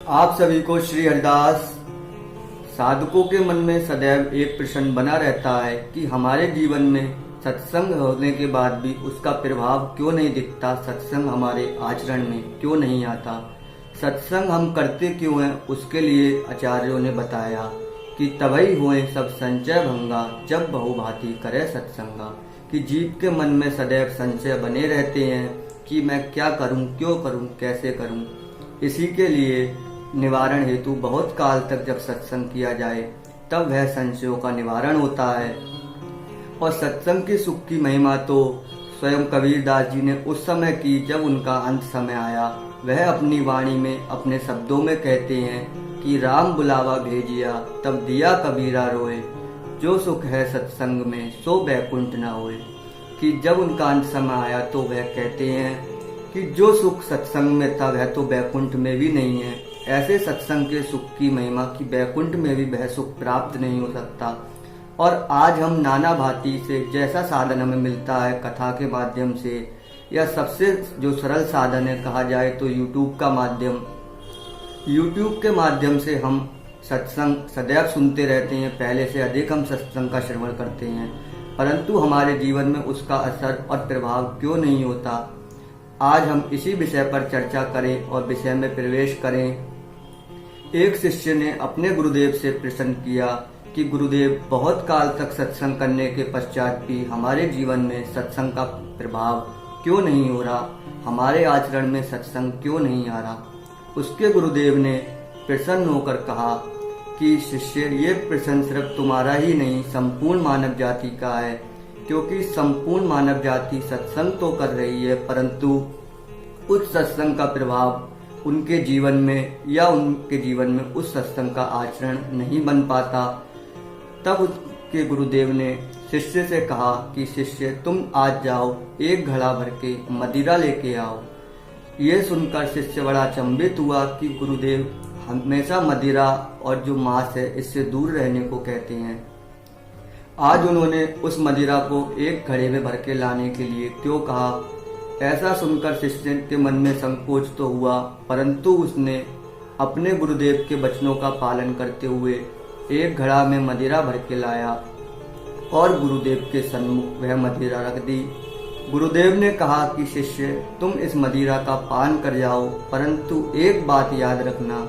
आप सभी को श्री हरिदास। साधकों के मन में सदैव एक प्रश्न बना रहता है कि हमारे जीवन में सत्संग होने के बाद भी उसका प्रभाव क्यों नहीं दिखता, सत्संग हमारे आचरण में क्यों नहीं आता, सत्संग हम करते क्यों हैं। उसके लिए आचार्यों ने बताया कि तभी हुए सब संचय भंगा, जब बहुभांति करे सत्संगा। कि जीव के मन में सदैव संशय बने रहते हैं कि मैं क्या करूं, क्यों करूं, कैसे करूं। इसी के लिए निवारण हेतु बहुत काल तक जब सत्संग किया जाए तब वह संशयों का निवारण होता है। और सत्संग की सुख की महिमा तो स्वयं कबीरदास जी ने उस समय की जब उनका अंत समय आया। वह अपनी वाणी में अपने शब्दों में कहते हैं कि राम बुलावा भेजिया तब दिया कबीरा रोए, जो सुख है सत्संग में सो बैकुंठ न होए। कि जब उनका अंत समय आया तो वह कहते हैं कि जो सुख सत्संग में था वह तो बैकुंठ में भी नहीं है। ऐसे सत्संग के सुख की महिमा की बैकुंठ में भी वह सुख प्राप्त नहीं हो सकता। और आज हम नाना भांति से जैसा साधन हमें मिलता है कथा के माध्यम से, या सबसे जो सरल साधन है कहा जाए तो यूट्यूब का माध्यम। यूट्यूब के माध्यम से हम सत्संग सदैव सुनते रहते हैं, पहले से अधिक हम सत्संग का श्रवण करते हैं, परंतु हमारे जीवन में उसका असर और प्रभाव क्यों नहीं होता। आज हम इसी विषय पर चर्चा करें और विषय में प्रवेश करें। एक शिष्य ने अपने गुरुदेव से प्रश्न किया कि गुरुदेव, बहुत काल तक सत्संग करने के पश्चात भी हमारे जीवन में सत्संग का प्रभाव क्यों नहीं हो रहा, हमारे आचरण में सत्संग क्यों नहीं आ रहा। उसके गुरुदेव ने प्रसन्न होकर कहा कि शिष्य, ये प्रश्न सिर्फ तुम्हारा ही नहीं संपूर्ण मानव जाति का है, क्योंकि संपूर्ण मानव जाति सत्संग तो कर रही है परंतु उस सत्संग का प्रभाव उनके जीवन में या उनके जीवन में उस सत्संग का आचरण नहीं बन पाता। तब उसके गुरुदेव ने शिष्य से कहा कि शिष्य, तुम आज जाओ एक घड़ा भर के मदिरा लेके आओ। ये सुनकर शिष्य बड़ा अचंभित हुआ कि गुरुदेव हमेशा मदिरा और जो मांस है इससे दूर रहने को कहते हैं। आज उन्होंने उस मदिरा को एक घड़े में भर के लाने के लिए क्यों कहा। ऐसा सुनकर शिष्य के मन में संकोच तो हुआ, परंतु उसने अपने गुरुदेव के वचनों का पालन करते हुए एक घड़ा में मदिरा भर के लाया और गुरुदेव के सन्मुख वह मदिरा रख दी। गुरुदेव ने कहा कि शिष्य, तुम इस मदिरा का पान कर जाओ, परंतु एक बात याद रखना,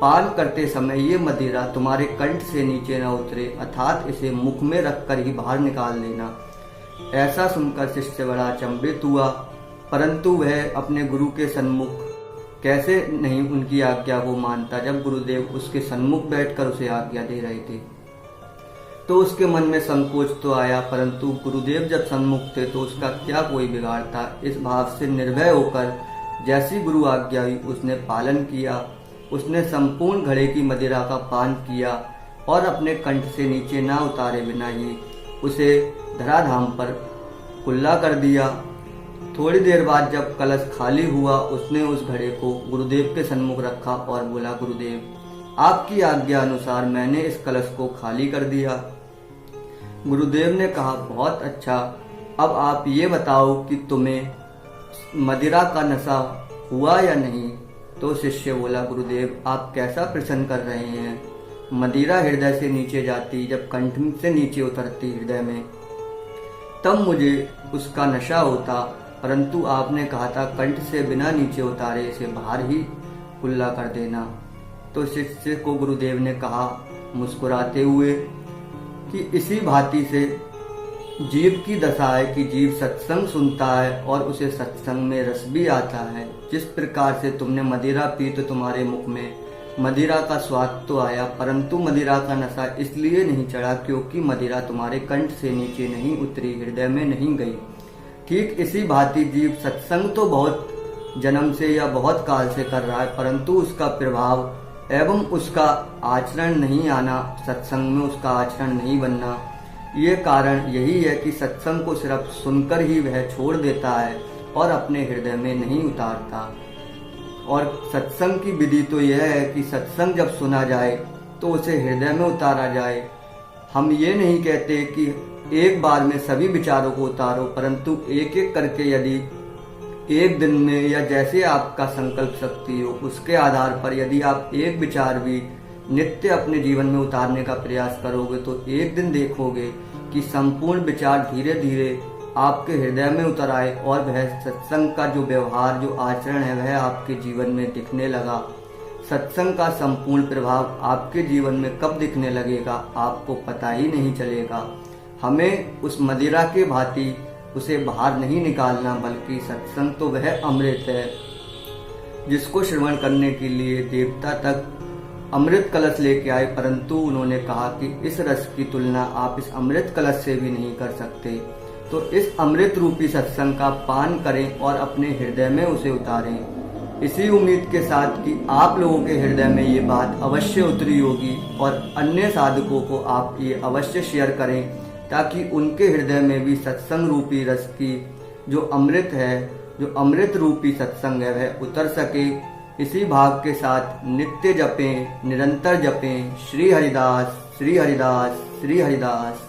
पान करते समय ये मदिरा तुम्हारे कंठ से नीचे न उतरे, अर्थात इसे मुख में रखकर ही बाहर निकाल देना। ऐसा सुनकर शिष्य बड़ा अचंभित हुआ, परंतु वह अपने गुरु के सन्मुख कैसे नहीं उनकी आज्ञा को मानता, जब गुरुदेव उसके सन्मुख बैठकर उसे आज्ञा दे रहे थे। तो उसके मन में संकोच तो आया, परंतु गुरुदेव जब सन्मुख थे तो उसका क्या कोई बिगाड़ था। इस भाव से निर्भय होकर जैसी गुरु आज्ञा हुई उसने पालन किया। उसने संपूर्ण घड़े की मदिरा का पान किया और अपने कंठ से नीचे ना उतारे बिना ही उसे धराधाम पर कुल्ला कर दिया। थोड़ी देर बाद जब कलश खाली हुआ उसने उस घड़े को गुरुदेव के सन्मुख रखा और बोला, गुरुदेव, आपकी आज्ञा अनुसार मैंने इस कलश को खाली कर दिया। गुरुदेव ने कहा, बहुत अच्छा, अब आप ये बताओ कि तुम्हें मदिरा का नशा हुआ या नहीं। तो शिष्य बोला, गुरुदेव, आप कैसा प्रश्न कर रहे हैं। मदिरा हृदय से नीचे जाती, जब कंठ से नीचे उतरती हृदय में, तब मुझे उसका नशा होता, परंतु आपने कहा था कंठ से बिना नीचे उतारे इसे बाहर ही कुल्ला कर देना। तो शिष्य को गुरुदेव ने कहा मुस्कुराते हुए कि इसी भांति से जीव की दशा है कि जीव सत्संग सुनता है और उसे सत्संग में रस भी आता है। जिस प्रकार से तुमने मदिरा पी तो तुम्हारे मुख में मदिरा का स्वाद तो आया, परंतु मदिरा का नशा इसलिए नहीं चढ़ा क्योंकि मदिरा तुम्हारे कंठ से नीचे नहीं उतरी, हृदय में नहीं गई। ठीक इसी भांति जीव सत्संग तो बहुत जन्म से या बहुत काल से कर रहा है, परंतु उसका प्रभाव एवं उसका आचरण नहीं आना, सत्संग में उसका आचरण नहीं बनना, ये कारण यही है कि सत्संग को सिर्फ सुनकर ही वह छोड़ देता है और अपने हृदय में नहीं उतारता। और सत्संग की विधि तो यह है कि सत्संग जब सुना जाए तो उसे हृदय में उतारा जाए। हम ये नहीं कहते कि एक बार में सभी विचारों को उतारो, परंतु एक एक करके यदि एक दिन में या जैसे आपका संकल्प शक्ति हो उसके आधार पर यदि आप एक विचार भी नित्य अपने जीवन में उतारने का प्रयास करोगे तो एक दिन देखोगे कि संपूर्ण विचार धीरे धीरे आपके हृदय में उतर आए और वह सत्संग का जो व्यवहार जो आचरण है वह आपके जीवन में दिखने लगा। सत्संग का संपूर्ण प्रभाव आपके जीवन में कब दिखने लगेगा आपको पता ही नहीं चलेगा। हमें उस मदिरा के भांति उसे बाहर नहीं निकालना, बल्कि सत्संग तो वह अमृत है जिसको श्रवण करने के लिए देवता तक अमृत कलश लेके आए, परंतु उन्होंने कहा कि इस रस की तुलना आप इस अमृत कलश से भी नहीं कर सकते। तो इस अमृत रूपी सत्संग का पान करें और अपने हृदय में उसे उतारें, इसी उम्मीद के साथ कि आप लोगों के हृदय में ये बात अवश्य उतरी होगी और अन्य साधकों को आप ये अवश्य शेयर करें ताकि उनके हृदय में भी सत्संग रूपी रस की जो अमृत है, जो अमृत रूपी सत्संग है वह उतर सके। इसी भाव के साथ नित्य जपें, निरंतर जपें श्री हरिदास श्री हरिदास श्री हरिदास।